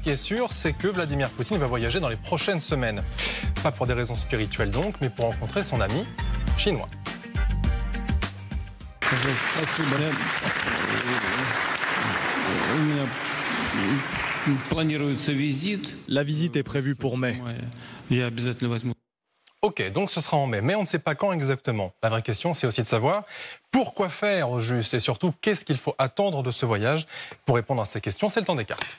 qui est sûr, c'est que Vladimir Poutine va voyager dans les prochaines semaines. Pas pour des raisons spirituelles donc, mais pour rencontrer son ami chinois. La visite est prévue pour mai. Ok, donc ce sera en mai, mais on ne sait pas quand exactement. La vraie question, c'est aussi de savoir pourquoi faire au juste et surtout qu'est-ce qu'il faut attendre de ce voyage. Pour répondre à ces questions, c'est le temps des cartes.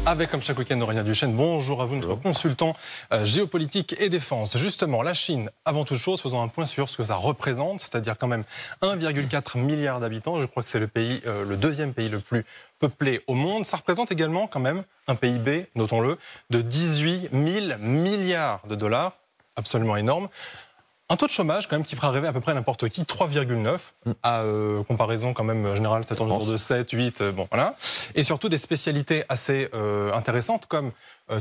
Avec, comme chaque week-end, Aurélien Duchesne. Bonjour à vous, notre consultant géopolitique et défense. Justement, la Chine, avant toute chose, faisons un point sur ce que ça représente, c'est-à-dire quand même 1,4 milliard d'habitants. Je crois que c'est le pays, le deuxième pays le plus peuplé au monde. Ça représente également quand même un PIB, notons-le, de 18 000 milliards de dollars, absolument énorme. Un taux de chômage quand même qui fera rêver à peu près n'importe qui, 3,9 à comparaison quand même générale, c'est autour de 7, 8, bon voilà. Et surtout des spécialités assez intéressantes comme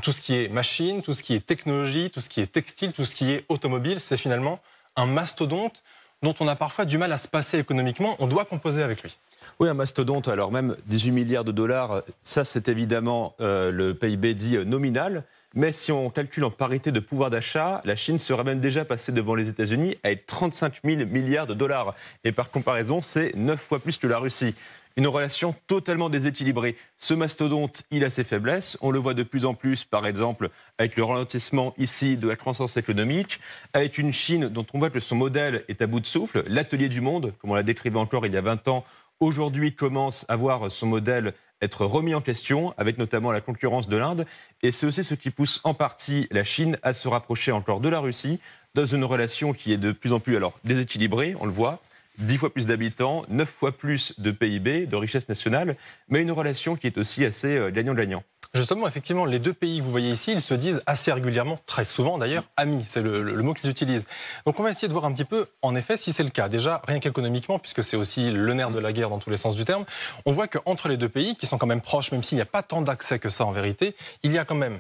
tout ce qui est machine, tout ce qui est technologie, tout ce qui est textile, tout ce qui est automobile. C'est finalement un mastodonte dont on a parfois du mal à se passer économiquement. On doit composer avec lui. Oui, un mastodonte, alors même 18 milliards de dollars, ça c'est évidemment le PIB dit nominal. Mais si on calcule en parité de pouvoir d'achat, la Chine serait même déjà passée devant les États-Unis avec 35 000 milliards de dollars. Et par comparaison, c'est 9 fois plus que la Russie. Une relation totalement déséquilibrée. Ce mastodonte, il a ses faiblesses. On le voit de plus en plus, par exemple, avec le ralentissement ici de la croissance économique, avec une Chine dont on voit que son modèle est à bout de souffle. L'atelier du monde, comme on l'a décrivé encore il y a 20 ans, aujourd'hui commence à voir son modèle être remis en question, avec notamment la concurrence de l'Inde. Et c'est aussi ce qui pousse en partie la Chine à se rapprocher encore de la Russie, dans une relation qui est de plus en plus déséquilibrée, on le voit, 10 fois plus d'habitants, 9 fois plus de PIB, de richesse nationale, mais une relation qui est aussi assez gagnant-gagnant. Justement, effectivement, les deux pays que vous voyez ici, ils se disent assez régulièrement, très souvent d'ailleurs, amis, c'est le mot qu'ils utilisent. Donc on va essayer de voir un petit peu, en effet, si c'est le cas. Déjà, rien qu'économiquement, puisque c'est aussi le nerf de la guerre dans tous les sens du terme, on voit qu'entre les deux pays, qui sont quand même proches, même s'il n'y a pas tant d'accès que ça en vérité, il y a quand même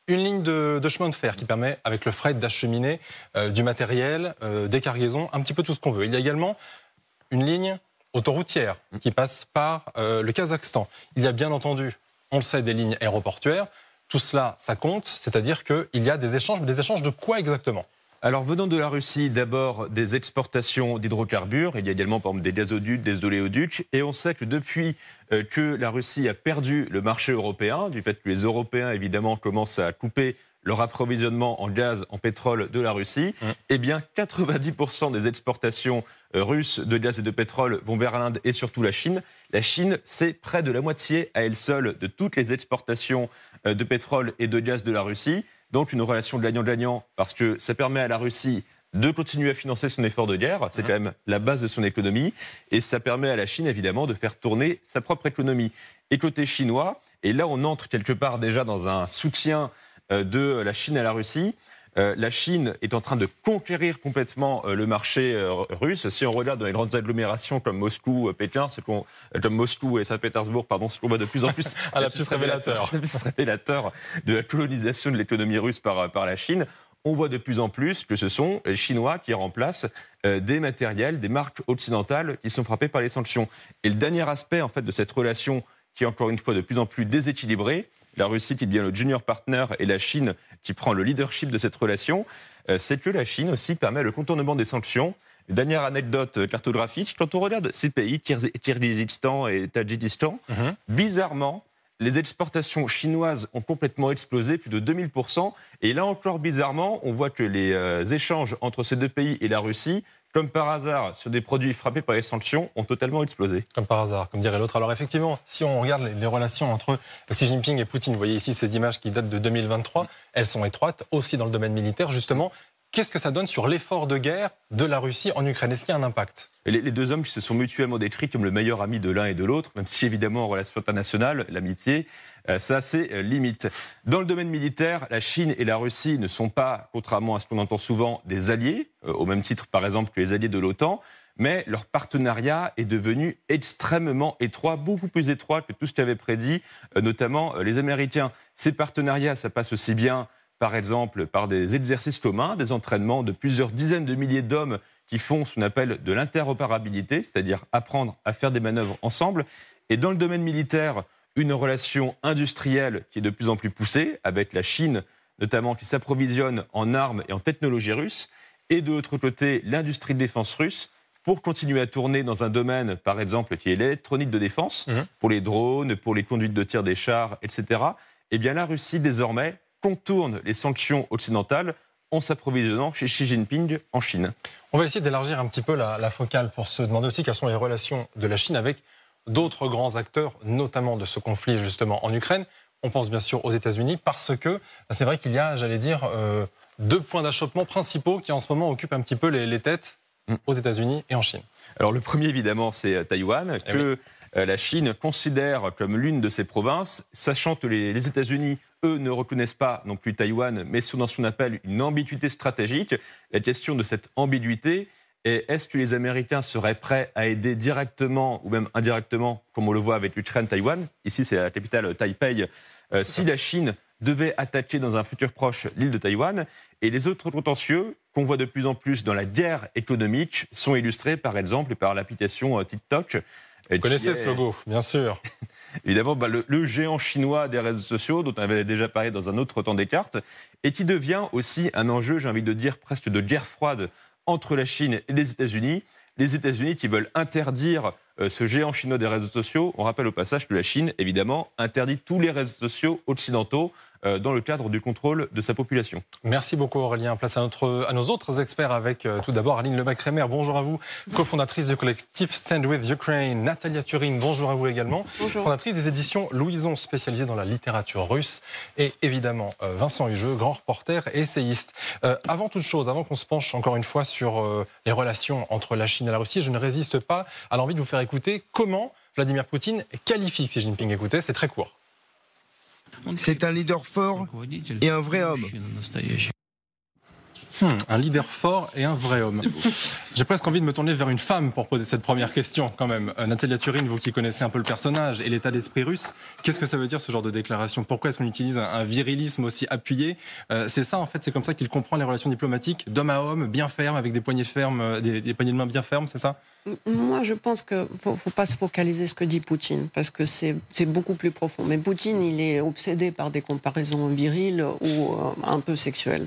une ligne de chemin de fer qui permet, avec le fret, d'acheminer du matériel, des cargaisons, un petit peu tout ce qu'on veut. Il y a également une ligne autoroutière qui passe par le Kazakhstan. Il y a bien entendu, on le sait, des lignes aéroportuaires. Tout cela, ça compte, c'est-à-dire qu'il y a des échanges, mais des échanges de quoi exactement ? Alors, venant de la Russie, d'abord des exportations d'hydrocarbures. Il y a également, par exemple, des gazoducs, des oléoducs. Et on sait que depuis que la Russie a perdu le marché européen, du fait que les Européens, évidemment, commencent à couper leur approvisionnement en gaz, en pétrole de la Russie, eh bien 90% des exportations russes de gaz et de pétrole vont vers l'Inde et surtout la Chine. La Chine, c'est près de la moitié à elle seule de toutes les exportations de pétrole et de gaz de la Russie. Donc une relation gagnant-gagnant parce que ça permet à la Russie de continuer à financer son effort de guerre. C'est quand même la base de son économie. Et ça permet à la Chine, évidemment, de faire tourner sa propre économie. Et côté chinois, et là on entre quelque part déjà dans un soutien de la Chine à la Russie. La Chine est en train de conquérir complètement le marché russe. Si on regarde dans les grandes agglomérations comme Moscou, Pékin, comme Moscou et Saint-Pétersbourg, c'est qu'on voit de plus en plus la plus révélateur de la colonisation de l'économie russe par la Chine. On voit de plus en plus que ce sont les Chinois qui remplacent des matériels, des marques occidentales qui sont frappées par les sanctions. Et le dernier aspect en fait de cette relation qui est encore une fois de plus en plus déséquilibrée, la Russie qui devient le junior partner et la Chine qui prend le leadership de cette relation, c'est que la Chine aussi permet le contournement des sanctions. Dernière anecdote cartographique, quand on regarde ces pays, Kirghizistan et Tadjikistan, bizarrement, les exportations chinoises ont complètement explosé, plus de 2000%. Et là encore, bizarrement, on voit que les échanges entre ces deux pays et la Russie, comme par hasard, sur des produits frappés par les sanctions, ont totalement explosé. Comme par hasard, comme dirait l'autre. Alors effectivement, si on regarde les relations entre Xi Jinping et Poutine, vous voyez ici ces images qui datent de 2023, elles sont étroites, aussi dans le domaine militaire, justement. Qu'est-ce que ça donne sur l'effort de guerre de la Russie en Ukraine ? Est-ce qu'il y a un impact ? Les deux hommes qui se sont mutuellement décrits comme le meilleur ami de l'un et de l'autre, même si évidemment en relation internationale, l'amitié, ça a ses limites. Dans le domaine militaire, la Chine et la Russie ne sont pas, contrairement à ce qu'on entend souvent, des alliés, au même titre par exemple que les alliés de l'OTAN, mais leur partenariat est devenu extrêmement étroit, beaucoup plus étroit que tout ce qu'avaient prédit notamment les Américains. Ces partenariats, ça passe aussi bien par exemple par des exercices communs, des entraînements de plusieurs dizaines de milliers d'hommes qui font ce qu'on appelle de l'interopérabilité, c'est-à-dire apprendre à faire des manœuvres ensemble. Et dans le domaine militaire, une relation industrielle qui est de plus en plus poussée, avec la Chine notamment qui s'approvisionne en armes et en technologie russe, et de l'autre côté, l'industrie de défense russe, pour continuer à tourner dans un domaine, par exemple, qui est l'électronique de défense, pour les drones, pour les conduites de tir des chars, etc. Eh bien, la Russie, désormais, contourne les sanctions occidentales en s'approvisionnant chez Xi Jinping en Chine. On va essayer d'élargir un petit peu la focale pour se demander aussi quelles sont les relations de la Chine avec d'autres grands acteurs, notamment de ce conflit justement en Ukraine. On pense bien sûr aux États-Unis parce que c'est vrai qu'il y a, j'allais dire, deux points d'achoppement principaux qui en ce moment occupent un petit peu les têtes aux États-Unis et en Chine. Alors le premier, évidemment, c'est Taïwan, que la Chine considère comme l'une de ses provinces, sachant que les États-Unis, eux, ne reconnaissent pas non plus Taïwan, mais sont dans ce qu'on appelle une ambiguïté stratégique. La question de cette ambiguïté est, est-ce que les Américains seraient prêts à aider directement ou même indirectement, comme on le voit avec l'Ukraine, Taïwan, ici c'est la capitale Taipei, si la Chine devait attaquer dans un futur proche l'île de Taïwan. Et les autres contentieux qu'on voit de plus en plus dans la guerre économique sont illustrés par exemple par l'application TikTok. Vous connaissez ce logo, bien sûr. Évidemment, le géant chinois des réseaux sociaux, dont on avait déjà parlé dans un autre temps des cartes, et qui devient aussi un enjeu, j'ai envie de dire, presque de guerre froide entre la Chine et les États-Unis. Les États-Unis qui veulent interdire ce géant chinois des réseaux sociaux. On rappelle au passage que la Chine, évidemment, interdit tous les réseaux sociaux occidentaux dans le cadre du contrôle de sa population. Merci beaucoup Aurélien. Place à nos autres experts avec tout d'abord Aline Lebacq-Reimer. Bonjour à vous, cofondatrice du collectif Stand With Ukraine. Natalia Turin, bonjour à vous également. Bonjour. Fondatrice des éditions Louison, spécialisée dans la littérature russe. Et évidemment Vincent Hugeux, grand reporter et essayiste. Avant toute chose, avant qu'on se penche encore une fois sur les relations entre la Chine et la Russie, je ne résiste pas à l'envie de vous faire écouter comment Vladimir Poutine qualifie Xi Jinping. Écoutez, c'est très court. C'est un leader fort et un vrai homme. Un leader fort et un vrai homme. J'ai presque envie de me tourner vers une femme pour poser cette première question quand même. Natalia Turin, vous qui connaissez un peu le personnage et l'état d'esprit russe, qu'est-ce que ça veut dire ce genre de déclaration? Pourquoi est-ce qu'on utilise un virilisme aussi appuyé? C'est ça en fait, c'est comme ça qu'il comprend les relations diplomatiques d'homme à homme, bien fermes, avec des poignées de main bien fermes, c'est ça? Moi, je pense qu'il ne faut pas se focaliser sur ce que dit Poutine, parce que c'est beaucoup plus profond. Mais Poutine, il est obsédé par des comparaisons viriles ou un peu sexuelles.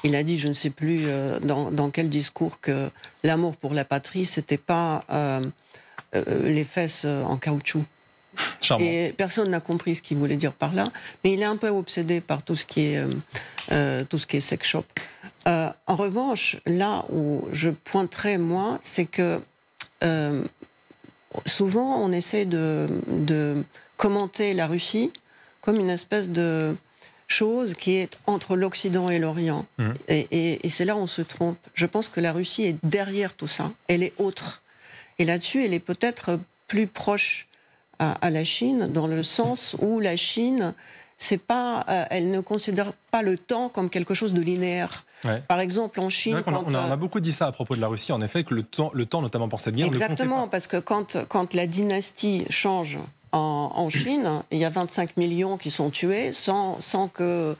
Il a dit, je ne sais plus dans quel discours, que l'amour pour la patrie, c'était pas les fesses en caoutchouc. Charmant. Et personne n'a compris ce qu'il voulait dire par là. Mais il est un peu obsédé par tout ce qui est sex shop. En revanche, là où je pointerais, moi, c'est que souvent on essaie de commenter la Russie comme une espèce de chose qui est entre l'Occident et l'Orient. Et c'est là où on se trompe. Je pense que la Russie est derrière tout ça. Elle est autre. Et là-dessus, elle est peut-être plus proche à la Chine, dans le sens où la Chine, elle ne considère pas le temps comme quelque chose de linéaire. Ouais. Par exemple, en Chine... On a beaucoup dit ça à propos de la Russie, en effet, que le temps notamment pour cette guerre, exactement, parce que quand la dynastie change en Chine, il y a 25 millions qui sont tués sans que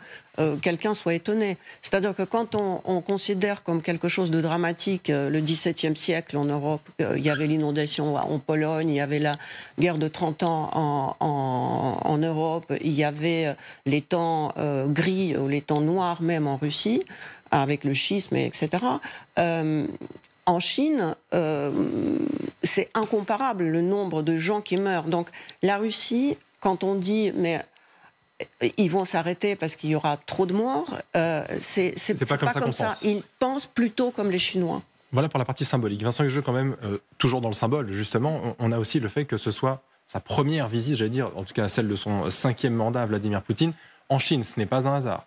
quelqu'un soit étonné. C'est-à-dire que quand on considère comme quelque chose de dramatique le XVIIe siècle en Europe, il y avait l'inondation en Pologne, il y avait la guerre de 30 ans en Europe, il y avait les temps gris ou les temps noirs même en Russie, avec le schisme, etc. En Chine, c'est incomparable le nombre de gens qui meurent. Donc la Russie, quand on dit mais ils vont s'arrêter parce qu'il y aura trop de morts, c'est pas comme ça. Ils pensent plutôt comme les Chinois. Voilà pour la partie symbolique. Vincent Hugeux, quand même, toujours dans le symbole, justement, on a aussi le fait que ce soit sa première visite, j'allais dire, en tout cas celle de son 5e mandat à Vladimir Poutine, en Chine. Ce n'est pas un hasard.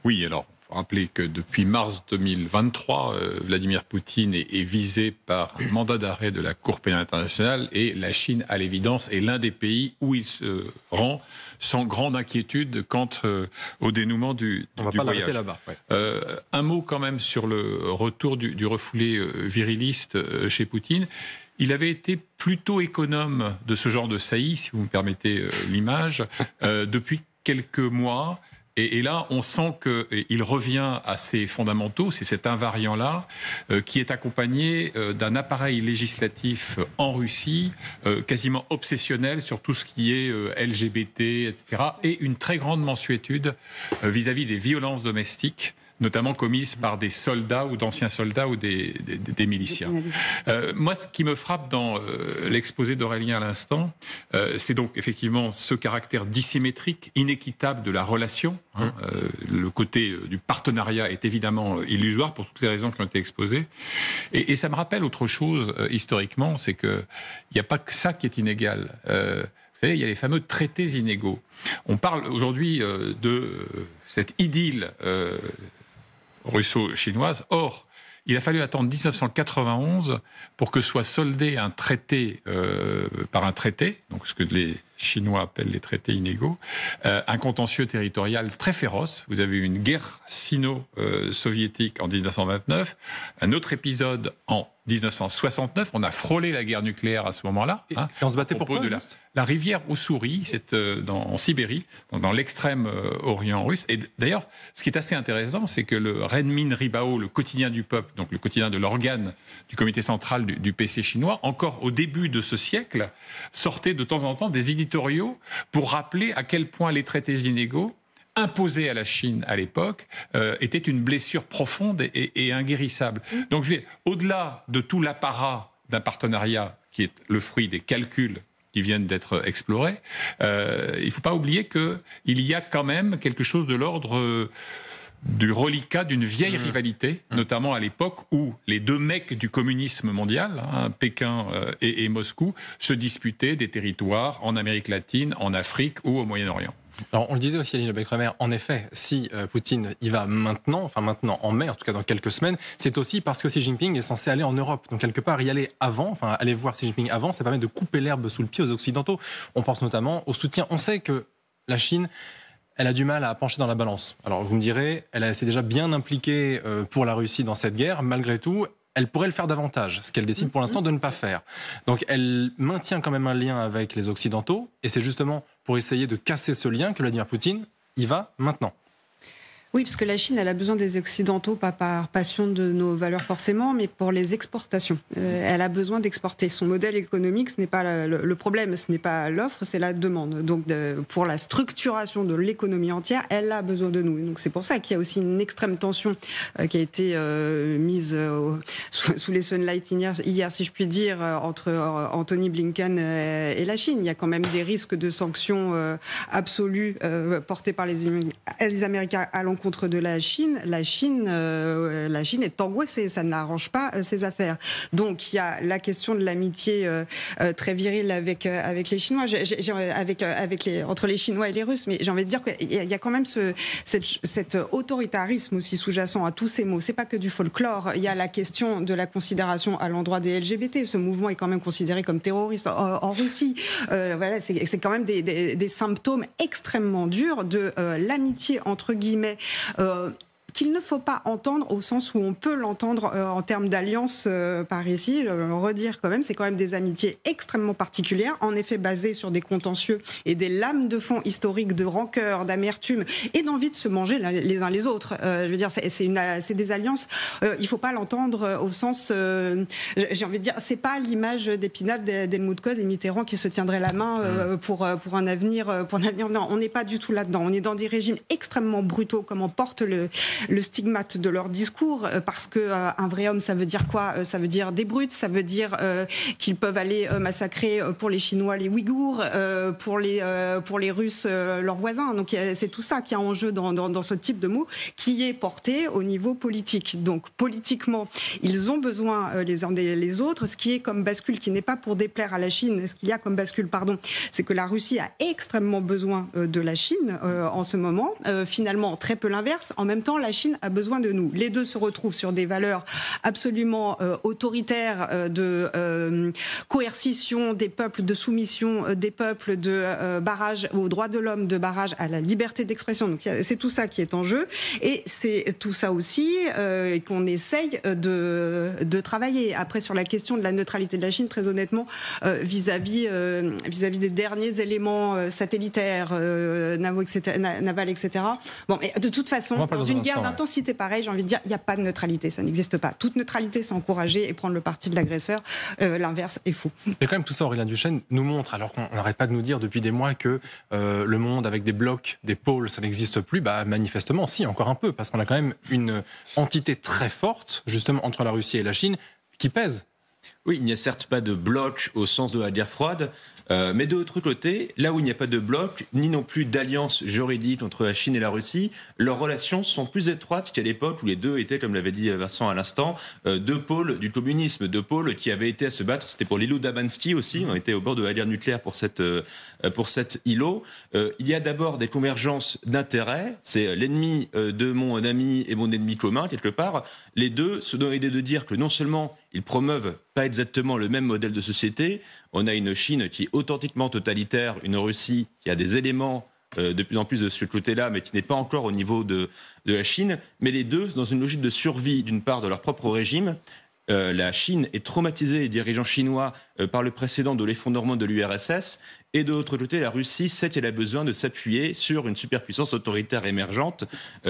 Oui, alors, il faut rappeler que depuis mars 2023, Vladimir Poutine est visé par un mandat d'arrêt de la Cour pénale internationale et la Chine, à l'évidence, est l'un des pays où il se rend sans grande inquiétude quant au dénouement du voyage. On va pas l'arrêter là-bas. Ouais. Un mot quand même sur le retour du refoulé viriliste chez Poutine. Il avait été plutôt économe de ce genre de saillie, si vous me permettez l'image, depuis quelques mois. Et là, on sent qu'il revient à ses fondamentaux, c'est cet invariant-là, qui est accompagné d'un appareil législatif en Russie, quasiment obsessionnel sur tout ce qui est LGBT, etc., et une très grande mansuétude vis-à-vis des violences domestiques, notamment commises par des soldats ou d'anciens soldats ou des miliciens. Moi, ce qui me frappe dans l'exposé d'Aurélien à l'instant, c'est donc effectivement ce caractère dissymétrique, inéquitable de la relation. Le côté du partenariat est évidemment illusoire pour toutes les raisons qui ont été exposées. Et ça me rappelle autre chose historiquement, c'est qu'il n'y a pas que ça qui est inégal. Vous savez, il y a les fameux traités inégaux. On parle aujourd'hui de cette idylle russo-chinoise. Or, il a fallu attendre 1991 pour que soit soldé un traité par un traité, donc ce que les Chinois appellent les traités inégaux, un contentieux territorial très féroce. Vous avez eu une guerre sino-soviétique en 1929, un autre épisode en 1969. On a frôlé la guerre nucléaire à ce moment-là. Et on se battait pour quoi, la rivière Oussouris, c'est en Sibérie, dans l'extrême orient russe. Et d'ailleurs, ce qui est assez intéressant, c'est que le Renmin Ribao, le quotidien du peuple, donc le quotidien de l'organe du comité central du PC chinois, encore au début de ce siècle, sortait de temps en temps des éditoriaux pour rappeler à quel point les traités inégaux imposés à la Chine à l'époque étaient une blessure profonde et inguérissable. Donc, au-delà de tout l'apparat d'un partenariat qui est le fruit des calculs qui viennent d'être explorés, il ne faut pas oublier qu'il y a quand même quelque chose de l'ordre du reliquat d'une vieille rivalité, notamment à l'époque où les deux mecs du communisme mondial, Pékin et Moscou, se disputaient des territoires en Amérique latine, en Afrique ou au Moyen-Orient. Alors, on le disait aussi, Aline Lebecq-Remer, en effet, si Poutine y va maintenant, en mai, en tout cas dans quelques semaines, c'est aussi parce que Xi Jinping est censé aller en Europe. Donc, quelque part, y aller avant, aller voir Xi Jinping avant, ça permet de couper l'herbe sous le pied aux Occidentaux. On pense notamment au soutien. On sait que la Chine, elle a du mal à pencher dans la balance. Alors, vous me direz, elle s'est déjà bien impliquée pour la Russie dans cette guerre. Malgré tout, elle pourrait le faire davantage, ce qu'elle décide pour l'instant de ne pas faire. Donc elle maintient quand même un lien avec les Occidentaux, et c'est justement pour essayer de casser ce lien que Vladimir Poutine y va maintenant. Oui, parce que la Chine, elle a besoin des Occidentaux, pas par passion de nos valeurs forcément, mais pour les exportations. Elle a besoin d'exporter. Son modèle économique, ce n'est pas le problème, ce n'est pas l'offre, c'est la demande. Donc pour la structuration de l'économie entière, elle a besoin de nous. Donc c'est pour ça qu'il y a aussi une extrême tension qui a été mise sous les sunlights hier, si je puis dire, entre Anthony Blinken et la Chine. Il y a quand même des risques de sanctions absolues portées par les Américains à l'encontre de la Chine. La Chine est angoissée, ça ne l'arrange pas ses affaires. Donc il y a la question de l'amitié très virile avec les Chinois, entre les Chinois et les Russes, mais j'ai envie de dire qu'il y a quand même cet autoritarisme aussi sous-jacent à tous ces mots. C'est pas que du folklore. Il y a la question de la considération à l'endroit des LGBT. Ce mouvement est quand même considéré comme terroriste en Russie. Voilà, c'est quand même des symptômes extrêmement durs de l'amitié entre guillemets qu'il ne faut pas entendre au sens où on peut l'entendre en termes d'alliance par ici. Redire quand même, c'est quand même des amitiés extrêmement particulières, en effet basées sur des contentieux et des lames de fond historiques de rancœur, d'amertume et d'envie de se manger les uns les autres. Je veux dire, c'est des alliances. Il faut pas l'entendre au sens, j'ai envie de dire, c'est pas l'image d'Épinal, d'Helmut Kohl et Mitterrand qui se tiendraient la main pour un avenir. Non, on n'est pas du tout là-dedans. On est dans des régimes extrêmement brutaux, comme on porte le stigmate de leur discours, parce que un vrai homme, ça veut dire quoi ? Ça veut dire des brutes, ça veut dire qu'ils peuvent aller massacrer pour les Chinois les Ouïghours, pour les Russes leurs voisins. Donc c'est tout ça qui est en jeu dans ce type de mots, qui est porté au niveau politique. Donc politiquement, ils ont besoin les uns des autres. Ce qui est comme bascule, qui n'est pas pour déplaire à la Chine, ce qu'il y a comme bascule, c'est que la Russie a extrêmement besoin de la Chine en ce moment. Finalement, très peu l'inverse. En même temps, la Chine a besoin de nous. Les deux se retrouvent sur des valeurs absolument autoritaires de coercition des peuples, de soumission des peuples, de barrage aux droits de l'homme, de barrage à la liberté d'expression. Donc c'est tout ça qui est en jeu. Et c'est tout ça aussi qu'on essaye de travailler. Après, sur la question de la neutralité de la Chine, très honnêtement, vis-à-vis des derniers éléments satellitaires, navals, etc. Bon, mais de toute façon, dans une guerre d'intensité pareille, j'ai envie de dire, il n'y a pas de neutralité, ça n'existe pas. Toute neutralité, c'est encourager et prendre le parti de l'agresseur. L'inverse est faux. Et quand même, tout ça, Aurélien Duchesne nous montre, alors qu'on n'arrête pas de nous dire depuis des mois que le monde avec des blocs, des pôles, ça n'existe plus. Bah, manifestement, si, encore un peu, parce qu'on a quand même une entité très forte, justement, entre la Russie et la Chine, qui pèse. Oui, il n'y a certes pas de bloc au sens de la guerre froide, mais de l'autre côté, là où il n'y a pas de bloc, ni non plus d'alliance juridique entre la Chine et la Russie, leurs relations sont plus étroites qu'à l'époque où les deux étaient, comme l'avait dit Vincent à l'instant, deux pôles du communisme, deux pôles qui avaient été à se battre. C'était pour l'îlot d'Abansky aussi, on était au bord de la guerre nucléaire pour cet îlot. Il y a d'abord des convergences d'intérêts, c'est l'ennemi de mon ami et mon ennemi commun, quelque part. Les deux se donnent l'idée de dire que non seulement ils promeuvent pas exactement le même modèle de société, on a une Chine qui est authentiquement totalitaire, une Russie qui a des éléments de plus en plus de ce côté-là, mais qui n'est pas encore au niveau de la Chine, mais les deux dans une logique de survie d'une part de leur propre régime. La Chine est traumatisée, les dirigeants chinois, par le précédent de l'effondrement de l'URSS, et de l'autre côté, la Russie sait qu'elle a besoin de s'appuyer sur une superpuissance autoritaire émergente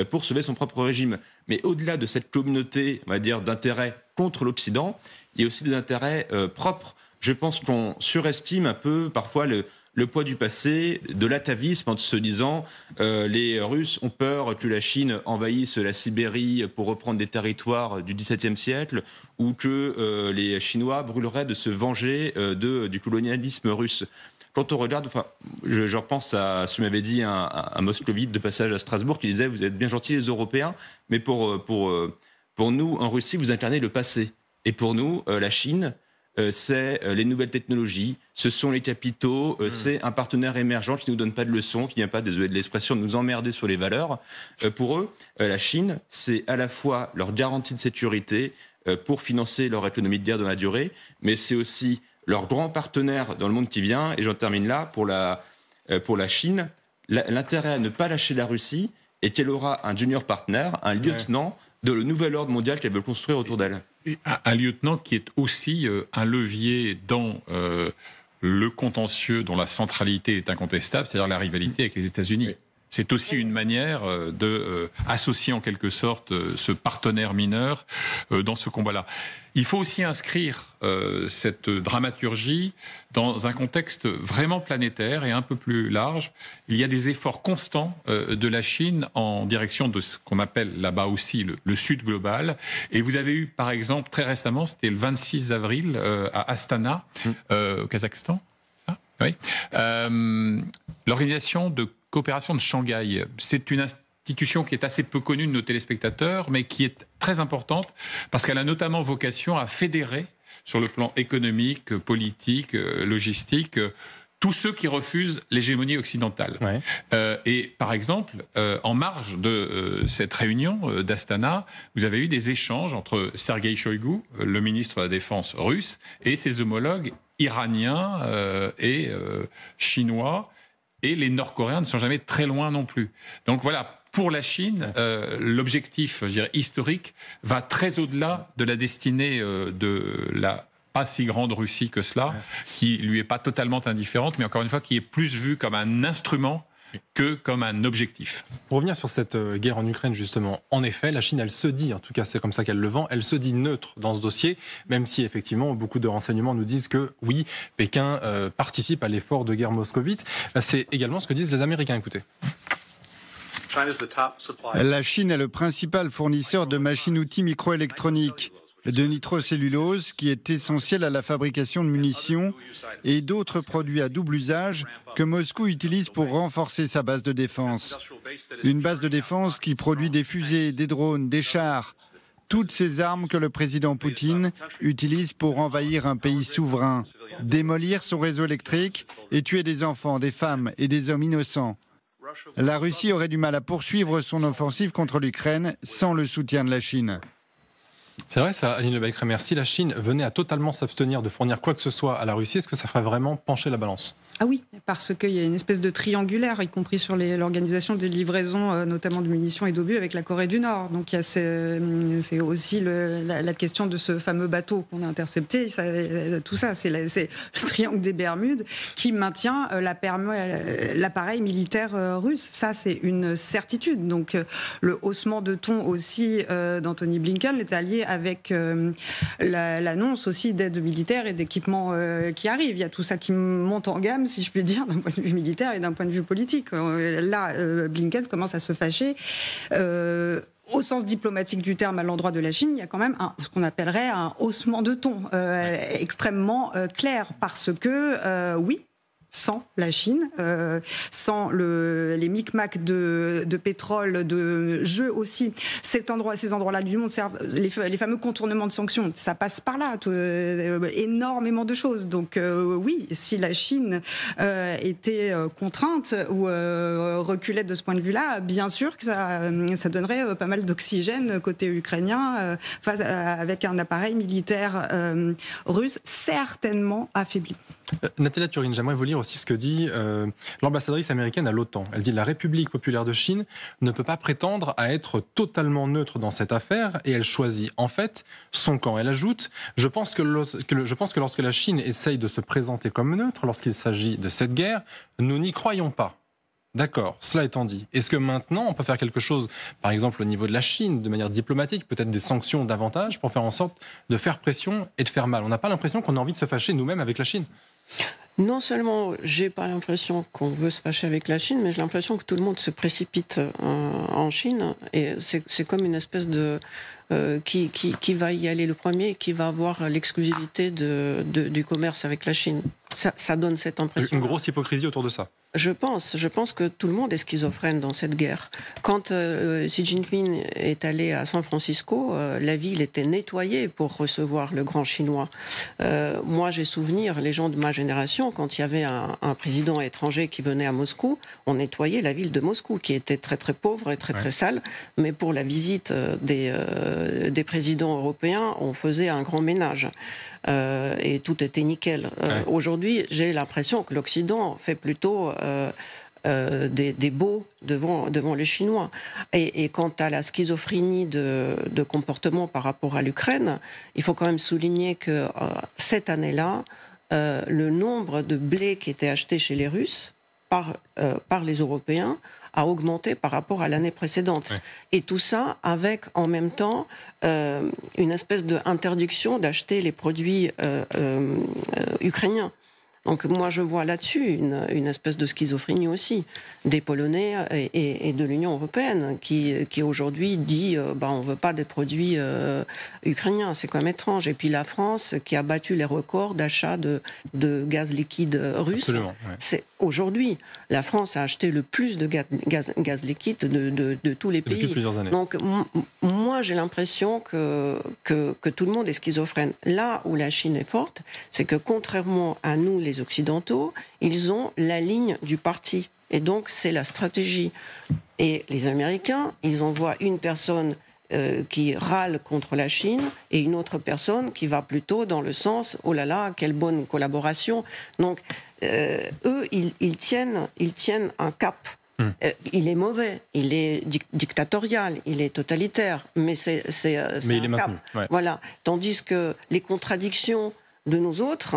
pour sauver son propre régime. Mais au-delà de cette communauté, on va dire, d'intérêts contre l'Occident, il y a aussi des intérêts propres. Je pense qu'on surestime un peu parfois le poids du passé, de l'atavisme en se disant les Russes ont peur que la Chine envahisse la Sibérie pour reprendre des territoires du XVIIe siècle ou que les Chinois brûleraient de se venger du colonialisme russe. Quand on regarde, enfin, je repense à ce que m'avait dit un moscovite de passage à Strasbourg qui disait « Vous êtes bien gentils les Européens, mais pour nous, en Russie, vous incarnez le passé. Et pour nous, la Chine, c'est les nouvelles technologies, ce sont les capitaux, c'est un partenaire émergent qui ne nous donne pas de leçons, qui ne vient pas, désolé de l'expression, de nous emmerder sur les valeurs. Pour eux, la Chine, c'est à la fois leur garantie de sécurité pour financer leur économie de guerre dans la durée, mais c'est aussi leur grand partenaire dans le monde qui vient. Et j'en termine là, pour la Chine, l'intérêt à ne pas lâcher la Russie est qu'elle aura un junior partner, un lieutenant de le nouvel ordre mondial qu'elle veut construire autour d'elle. Un lieutenant qui est aussi un levier dans le contentieux dont la centralité est incontestable, c'est-à-dire la rivalité avec les États-Unis. Oui. C'est aussi une manière d'associer en quelque sorte ce partenaire mineur dans ce combat-là. Il faut aussi inscrire cette dramaturgie dans un contexte vraiment planétaire et un peu plus large. Il y a des efforts constants de la Chine en direction de ce qu'on appelle là-bas aussi le Sud global. Et vous avez eu, par exemple, très récemment, c'était le 26 avril à Astana, au Kazakhstan, ça ? Oui. L'organisation de coopération de Shanghai, c'est une institution qui est assez peu connue de nos téléspectateurs, mais qui est très importante parce qu'elle a notamment vocation à fédérer sur le plan économique, politique, logistique, tous ceux qui refusent l'hégémonie occidentale. Ouais. Et par exemple, en marge de cette réunion d'Astana, vous avez eu des échanges entre Sergei Shoigu, le ministre de la Défense russe, et ses homologues iraniens et chinois. Et les Nord-Coréens ne sont jamais très loin non plus. Donc voilà, pour la Chine, l'objectif, je dirais, historique va très au-delà de la destinée de la pas si grande Russie que cela, qui lui est pas totalement indifférente, mais encore une fois, qui est plus vue comme un instrument que comme un objectif. Pour revenir sur cette guerre en Ukraine, justement, en effet, la Chine, elle se dit, en tout cas c'est comme ça qu'elle le vend, elle se dit neutre dans ce dossier, même si effectivement beaucoup de renseignements nous disent que oui, Pékin participe à l'effort de guerre moscovite. C'est également ce que disent les Américains, écoutez. La Chine est le principal fournisseur de machines-outils microélectroniques, de nitrocellulose qui est essentielle à la fabrication de munitions et d'autres produits à double usage que Moscou utilise pour renforcer sa base de défense. Une base de défense qui produit des fusées, des drones, des chars, toutes ces armes que le président Poutine utilise pour envahir un pays souverain, démolir son réseau électrique et tuer des enfants, des femmes et des hommes innocents. La Russie aurait du mal à poursuivre son offensive contre l'Ukraine sans le soutien de la Chine. C'est vrai ça, Aline Lebel-Kramer, si la Chine venait à totalement s'abstenir de fournir quoi que ce soit à la Russie, est-ce que ça ferait vraiment pencher la balance ? Ah oui, parce qu'il y a une espèce de triangulaire, y compris sur l'organisation des livraisons, notamment de munitions et d'obus avec la Corée du Nord. Donc il y a c'est aussi la question de ce fameux bateau qu'on a intercepté. Tout ça, c'est le triangle des Bermudes qui maintient l'appareil militaire russe. Ça, c'est une certitude. Donc le haussement de ton aussi d'Anthony Blinken est allié avec l'annonce aussi d'aide militaire et d'équipements qui arrivent. Il y a tout ça qui monte en gamme, si je puis dire, d'un point de vue militaire et d'un point de vue politique. Là, Blinken commence à se fâcher. Au sens diplomatique du terme, à l'endroit de la Chine, il y a quand même ce qu'on appellerait un haussement de ton extrêmement clair. Parce que, oui, sans la Chine, sans les micmacs de pétrole, de jeux aussi. Ces endroits-là du monde servent les fameux contournements de sanctions. Ça passe par là, énormément de choses. Donc oui, si la Chine était contrainte ou reculait de ce point de vue-là, bien sûr que ça donnerait pas mal d'oxygène côté ukrainien, avec un appareil militaire russe certainement affaibli. Nathalie Turine, j'aimerais vous lire aussi ce que dit l'ambassadrice américaine à l'OTAN. Elle dit « La République populaire de Chine ne peut pas prétendre à être totalement neutre dans cette affaire et elle choisit en fait son camp. » Elle ajoute « Je pense que lorsque la Chine essaye de se présenter comme neutre lorsqu'il s'agit de cette guerre, nous n'y croyons pas. » D'accord, cela étant dit, est-ce que maintenant on peut faire quelque chose, par exemple au niveau de la Chine, de manière diplomatique, peut-être des sanctions davantage, pour faire en sorte de faire pression et de faire mal ? On n'a pas l'impression qu'on a envie de se fâcher nous-mêmes avec la Chine ? Non seulement j'ai pas l'impression qu'on veut se fâcher avec la Chine, mais j'ai l'impression que tout le monde se précipite en Chine. Et c'est comme une espèce de... qui va y aller le premier, qui va avoir l'exclusivité du commerce avec la Chine. Ça donne cette impression. Une grosse hypocrisie autour de ça. Je pense que tout le monde est schizophrène dans cette guerre. Quand Xi Jinping est allé à San Francisco, la ville était nettoyée pour recevoir le grand chinois. Moi, j'ai souvenir, les gens de ma génération, quand il y avait un président étranger qui venait à Moscou, on nettoyait la ville de Moscou, qui était très très pauvre et très très sale. Mais pour la visite des présidents européens, on faisait un grand ménage. Et tout était nickel. Aujourd'hui, j'ai l'impression que l'Occident fait plutôt des beaux devant les Chinois. Et quant à la schizophrénie de comportement par rapport à l'Ukraine, il faut quand même souligner que cette année-là, le nombre de blé qui était acheté chez les Russes par les Européens a augmenté par rapport à l'année précédente. Ouais. Et tout ça avec, en même temps, une espèce d'interdiction d'acheter les produits ukrainiens. Donc moi, je vois là-dessus une espèce de schizophrénie aussi, des Polonais et de l'Union européenne, qui aujourd'hui dit on ne veut pas des produits ukrainiens, c'est quand même étrange. Et puis la France, qui a battu les records d'achat de gaz liquide russe. Absolument, ouais. C'est aujourd'hui, la France a acheté le plus de gaz liquide de tous les pays. Depuis plusieurs années. Donc moi, j'ai l'impression que tout le monde est schizophrène. Là où la Chine est forte, c'est que contrairement à nous, les Occidentaux, ils ont la ligne du parti. Et donc, c'est la stratégie. Et les Américains, ils envoient une personne qui râle contre la Chine et une autre personne qui va plutôt dans le sens « Oh là là, quelle bonne collaboration ». Donc, eux, ils tiennent un cap. Il est mauvais, il est dictatorial, il est totalitaire, mais c'est il est un maintenu, cap. Ouais. Voilà. Tandis que les contradictions de nous autres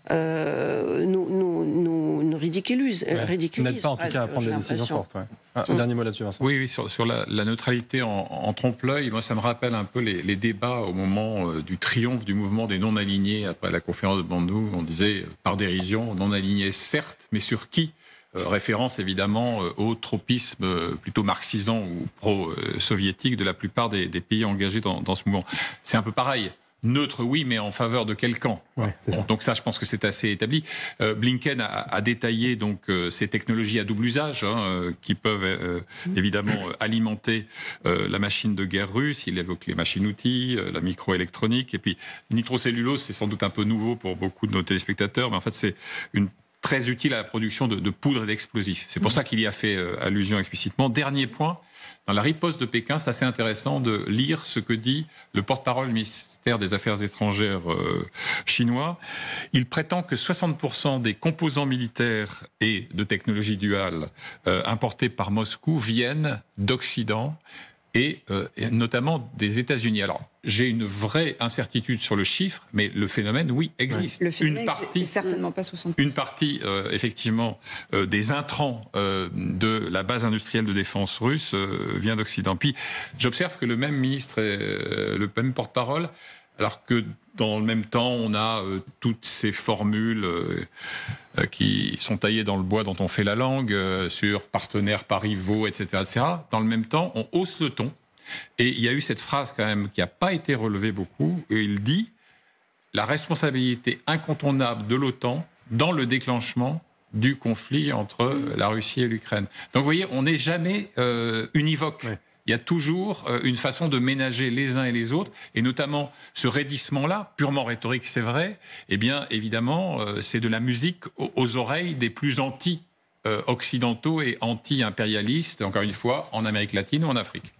nous ridiculisent. N'aide pas en tout cas à prendre des décisions fortes. Ouais. Un dernier mot là-dessus, Vincent. Oui, sur la neutralité en trompe-l'œil, moi ça me rappelle un peu les débats au moment du triomphe du mouvement des non-alignés après la conférence de Bandung. On disait par dérision, non-alignés certes, mais sur qui ? Référence évidemment au tropisme plutôt marxisant ou pro-soviétique de la plupart des pays engagés dans ce mouvement. C'est un peu pareil. Neutre, oui, mais en faveur de quel camp ? Ouais, c'est ça. Donc ça, je pense que c'est assez établi. Blinken a détaillé donc ces technologies à double usage qui peuvent évidemment alimenter la machine de guerre russe. Il évoque les machines-outils, la microélectronique, et puis nitrocellulose, c'est sans doute un peu nouveau pour beaucoup de nos téléspectateurs, mais en fait c'est une très utile à la production de poudre et d'explosifs. C'est pour ça qu'il y a fait allusion explicitement. Dernier point, dans la riposte de Pékin, c'est assez intéressant de lire ce que dit le porte-parole du ministère des Affaires étrangères chinois. Il prétend que 60% des composants militaires et de technologie duale importés par Moscou viennent d'Occident et notamment des États-Unis. Alors, j'ai une vraie incertitude sur le chiffre, mais le phénomène, oui, existe. Le phénomène n'est certainement pas 60%. Une partie, effectivement, des intrants de la base industrielle de défense russe vient d'Occident. Puis, j'observe que le même ministre, le même porte-parole, alors que dans le même temps, on a toutes ces formules qui sont taillées dans le bois dont on fait la langue, sur partenaires pas rivaux, etc., etc. Dans le même temps, on hausse le ton. Et il y a eu cette phrase quand même qui n'a pas été relevée beaucoup, et il dit « la responsabilité incontournable de l'OTAN dans le déclenchement du conflit entre la Russie et l'Ukraine ». Donc vous voyez, on n'est jamais univoque. Ouais. Il y a toujours une façon de ménager les uns et les autres, et notamment ce raidissement-là, purement rhétorique, c'est vrai, eh bien, évidemment, c'est de la musique aux oreilles des plus anti-occidentaux et anti-impérialistes, encore une fois, en Amérique latine ou en Afrique.